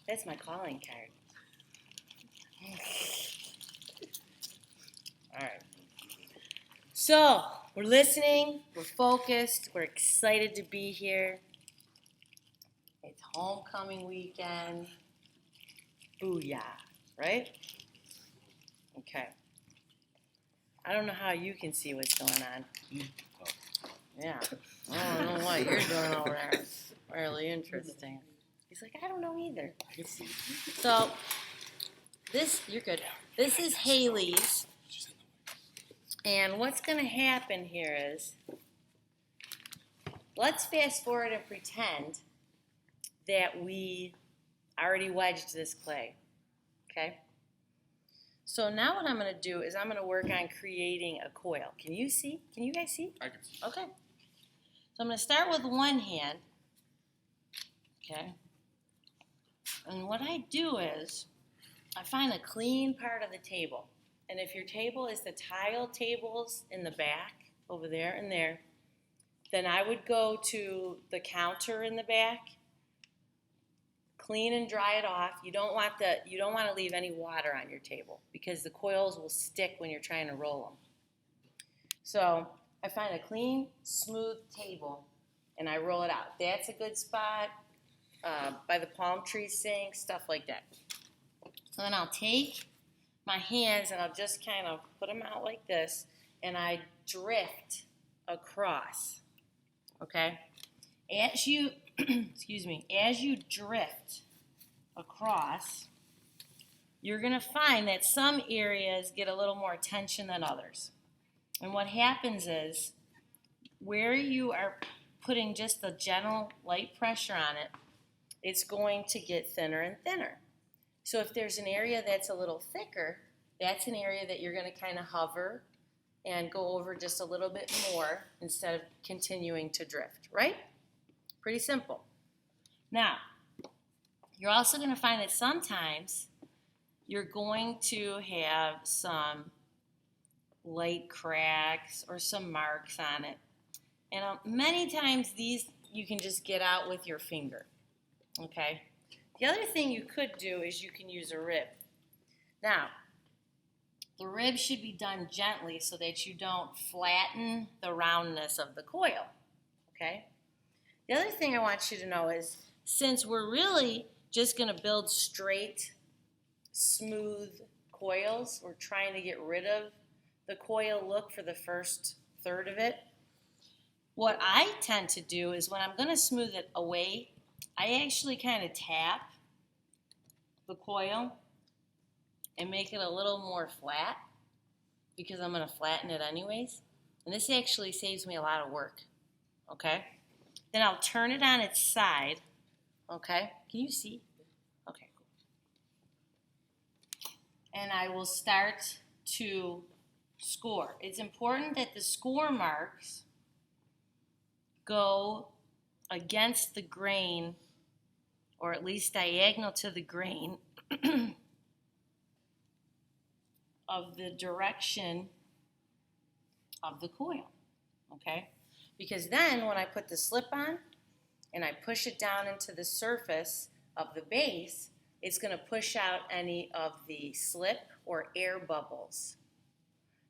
That's my calling card. All right. So, we're listening, we're focused, we're excited to be here. It's homecoming weekend. Booyah, right? Okay. I don't know how you can see what's going on. Yeah. I don't know what you're doing over there. It's really interesting. He's like, I don't know either. So, you're good. This is Haley's. And what's going to happen here is, let's fast forward and pretend that we already wedged this clay. Okay? So now what I'm going to do is I'm going to work on creating a coil. Can you see? Can you guys see? I can see. Okay. So I'm going to start with one hand. Okay. And what I do is I find a clean part of the table. And if your table is the tile tables in the back, over there and there, then I would go to the counter in the back, clean and dry it off. You don't want to leave any water on your table because the coils will stick when you're trying to roll them. So I find a clean, smooth table and I roll it out. That's a good spot by the palm tree sink, stuff like that. So then I'll take my hands and I'll just kind of put them out like this and I drift across. Okay? As you as you drift across, you're going to find that some areas get a little more attention than others. And what happens is, where you are putting just the gentle light pressure on it, it's going to get thinner and thinner. So if there's an area that's a little thicker, that's an area that you're going to kind of hover and go over just a little bit more instead of continuing to drift, right? Pretty simple. Now, you're also going to find that sometimes you're going to have some light cracks or some marks on it. And many times these you can just get out with your finger, okay? The other thing you could do is you can use a rib. Now, the rib should be done gently so that you don't flatten the roundness of the coil, okay? The other thing I want you to know is, since we're really just going to build straight, smooth coils, we're trying to get rid of the coil look for the first third of it. What I tend to do is when I'm going to smooth it away, I actually kind of tap the coil and make it a little more flat because I'm going to flatten it anyways. And this actually saves me a lot of work, okay? Then I'll turn it on its side, okay? Can you see? Okay, cool. And I will start to score. It's important that the score marks go against the grain, or at least diagonal to the grain of the direction of the coil, okay? Because then when I put the slip on and I push it down into the surface of the base, it's going to push out any of the slip or air bubbles.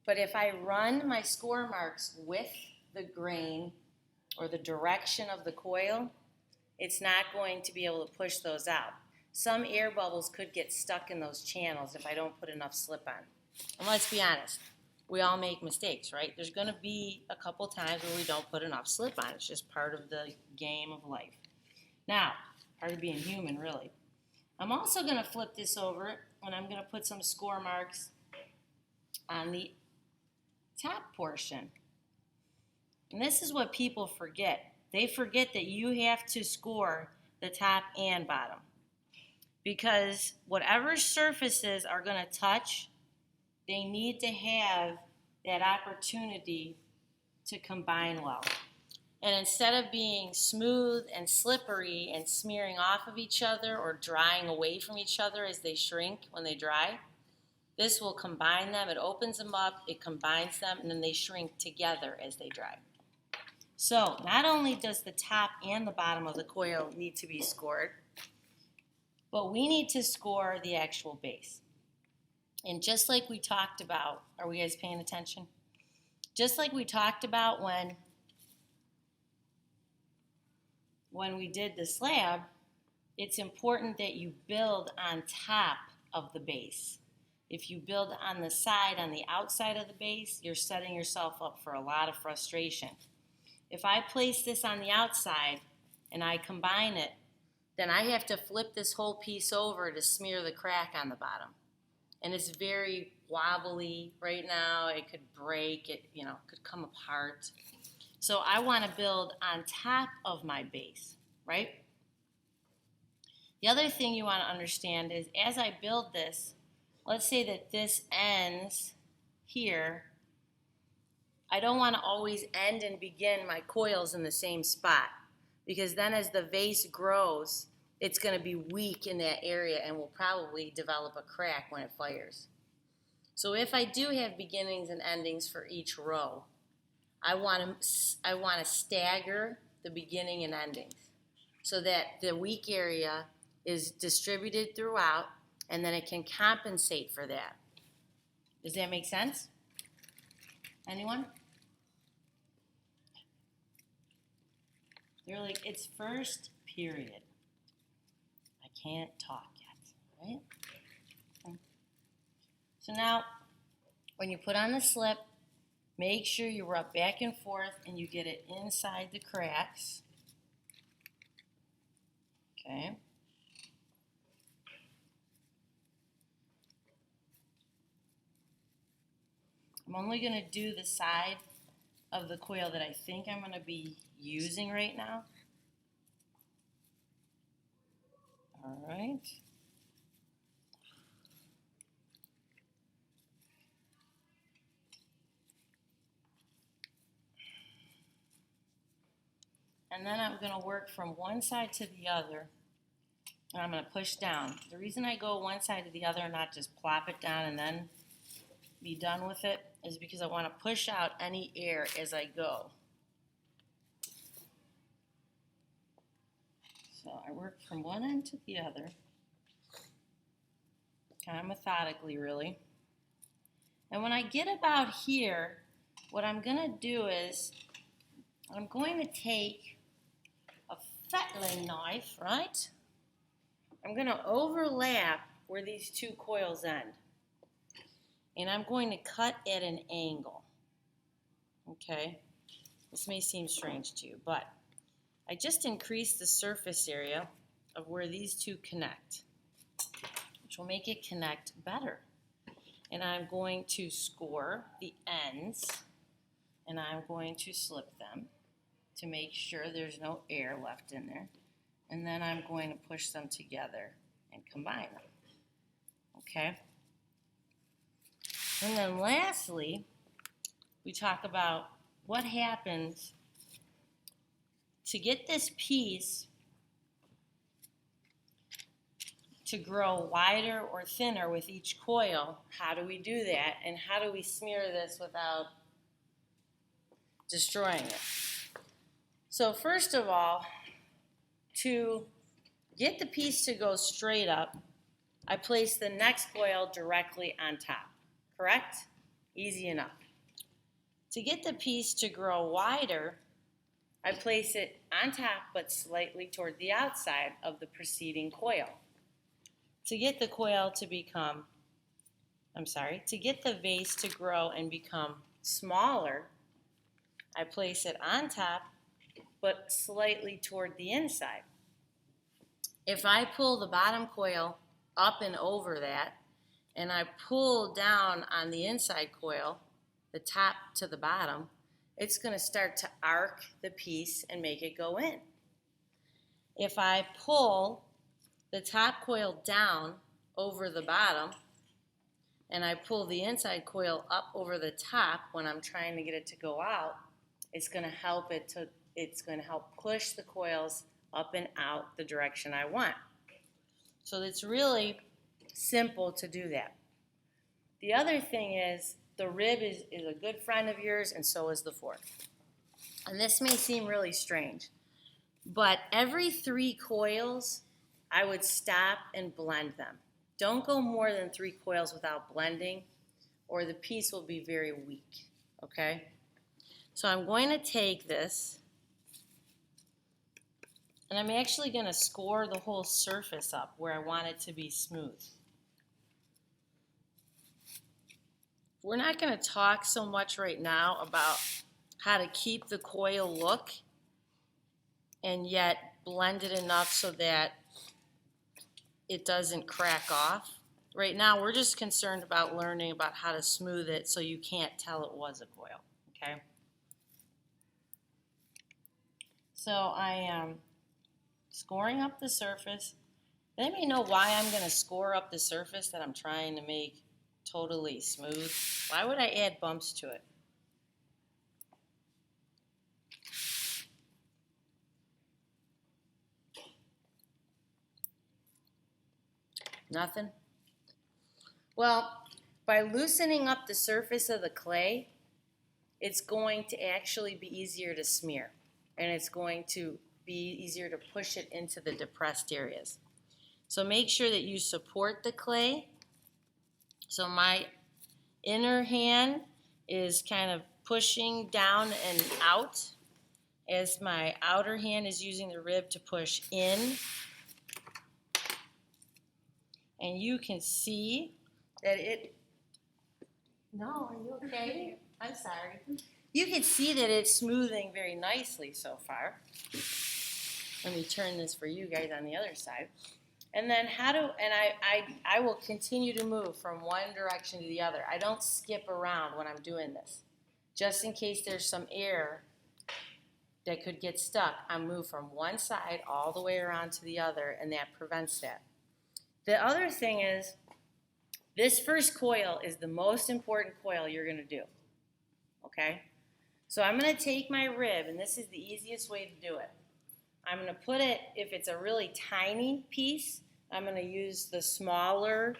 But if I run my score marks with the grain or the direction of the coil, it's not going to be able to push those out. Some air bubbles could get stuck in those channels if I don't put enough slip on. And let's be honest, we all make mistakes, right? There's going to be a couple times where we don't put enough slip on. It's just part of the game of life. Now, part of being human, really. I'm also going to flip this over and I'm going to put some score marks on the top portion. And this is what people forget. They forget that you have to score the top and bottom. Because whatever surfaces are going to touch, they need to have that opportunity to combine well. And instead of being smooth and slippery and smearing off of each other or drying away from each other as they shrink when they dry, this will combine them. It opens them up, it combines them, and then they shrink together as they dry. So not only does the top and the bottom of the coil need to be scored, But we need to score the actual base. And just like we talked about, are we guys paying attention? Just like we talked about when we did the slab, it's important that you build on top of the base. If you build on the side, on the outside of the base, you're setting yourself up for a lot of frustration. If I place this on the outside and I combine it, then I have to flip this whole piece over to smear the crack on the bottom. And it's very wobbly right now. It could break, it could come apart. So I want to build on top of my base, right? The other thing you want to understand is as I build this, let's say that this ends here. I don't want to always end and begin my coils in the same spot, because then as the vase grows, it's going to be weak in that area and will probably develop a crack when it fires. So if I do have beginnings and endings for each row, I want to stagger the beginning and endings so that the weak area is distributed throughout, and then it can compensate for that. Does that make sense? Anyone? They're like, it's first period. I can't talk yet, right? Okay. So now, when you put on the slip, make sure you rub back and forth and you get it inside the cracks. Okay. I'm only going to do the side of the coil that I think I'm going to be using right now. All right. And then I'm going to work from one side to the other, and I'm going to push down. The reason I go one side to the other and not just plop it down and then be done with it is because I want to push out any air as I go. So I work from one end to the other, kind of methodically really. And when I get about here, what I'm going to do is I'm going to take a fettling knife, right? I'm going to overlap where these two coils end. And I'm going to cut at an angle. Okay? This may seem strange to you, but I just increased the surface area of where these two connect, which will make it connect better. And I'm going to score the ends, and I'm going to slip them to make sure there's no air left in there. And then I'm going to push them together and combine them. Okay? And then lastly, we talk about what happens to get this piece to grow wider or thinner with each coil. How do we do that? And how do we smear this without destroying it? So first of all, to get the piece to go straight up, I place the next coil directly on top. Correct? Easy enough. To get the piece to grow wider, I place it on top but slightly toward the outside of the preceding coil. To get the coil to become, to get the vase to grow and become smaller, I place it on top but slightly toward the inside. If I pull the bottom coil up and over that, and I pull down on the inside coil, the top to the bottom, it's going to start to arc the piece and make it go in. If I pull the top coil down over the bottom, and I pull the inside coil up over the top when I'm trying to get it to go out, it's going to help push the coils up and out the direction I want. So it's really simple to do that. The other thing is the rib is a good friend of yours, and so is the fork. And this may seem really strange, but every 3 coils, I would stop and blend them. Don't go more than 3 coils without blending, or the piece will be very weak, okay? So I'm going to take this, and I'm actually going to score the whole surface up where I want it to be smooth. We're not going to talk so much right now about how to keep the coil look and yet blend it enough so that it doesn't crack off. Right now we're just concerned about learning about how to smooth it so you can't tell it was a coil, okay? So I am scoring up the surface. Let me know why I'm going to score up the surface that I'm trying to make totally smooth. Why would I add bumps to it? Nothing? Well, by loosening up the surface of the clay, it's going to actually be easier to smear, and it's going to be easier to push it into the depressed areas. So make sure that you support the clay. So my inner hand is kind of pushing down and out as my outer hand is using the rib to push in. And you can see that no, are you okay? I'm sorry. You can see that it's smoothing very nicely so far. Let me turn this for you guys on the other side. And then I will continue to move from one direction to the other. I don't skip around when I'm doing this. Just in case there's some air that could get stuck, I move from one side all the way around to the other, and that prevents that. The other thing is, this first coil is the most important coil you're going to do, okay? So I'm going to take my rib, and this is the easiest way to do it. I'm going to put it, if it's a really tiny piece, I'm going to use the smaller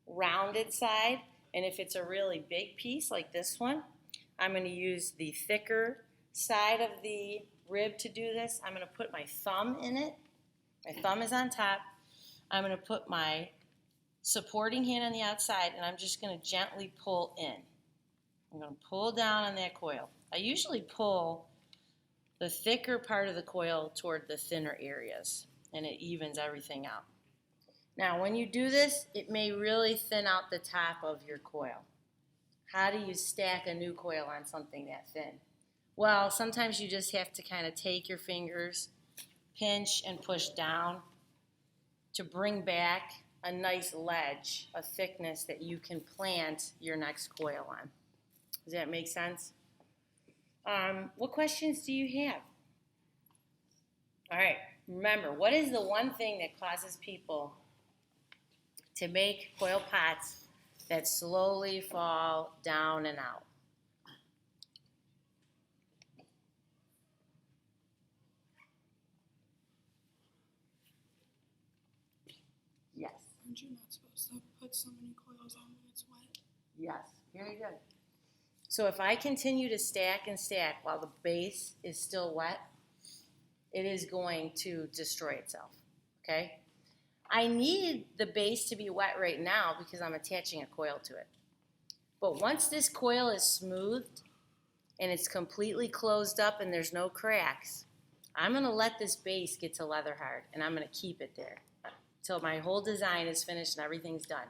rounded side, and if it's a really big piece like this one, I'm going to use the thicker side of the rib to do this. I'm going to put my thumb in it. My thumb is on top. I'm going to put my supporting hand on the outside, and I'm just going to gently pull in. I'm going to pull down on that coil. I usually pull the thicker part of the coil toward the thinner areas, and it evens everything out. Now, when you do this, it may really thin out the top of your coil. How do you stack a new coil on something that thin? Well, sometimes you just have to kind of take your fingers, pinch and push down to bring back a nice ledge, a thickness that you can plant your next coil on. Does that make sense? What questions do you have? All right, remember, what is the one thing that causes people to make coil pots that slowly fall down and out? Yes. Aren't you not supposed to put so many coils on when it's wet? Yes, very good. So if I continue to stack and stack while the base is still wet, it is going to destroy itself, okay? I need the base to be wet right now because I'm attaching a coil to it. But once this coil is smoothed and it's completely closed up and there's no cracks, I'm going to let this base get to leather hard, and I'm going to keep it there until my whole design is finished and everything's done.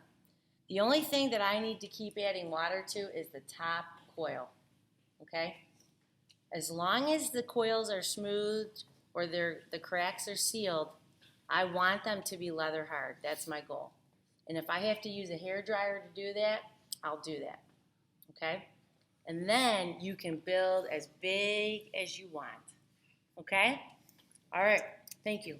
The only thing that I need to keep adding water to is the top coil, okay? As long as the coils are smoothed or the cracks are sealed, I want them to be leather hard. That's my goal. And if I have to use a hair dryer to do that, I'll do that, okay? And then you can build as big as you want, okay? All right, thank you.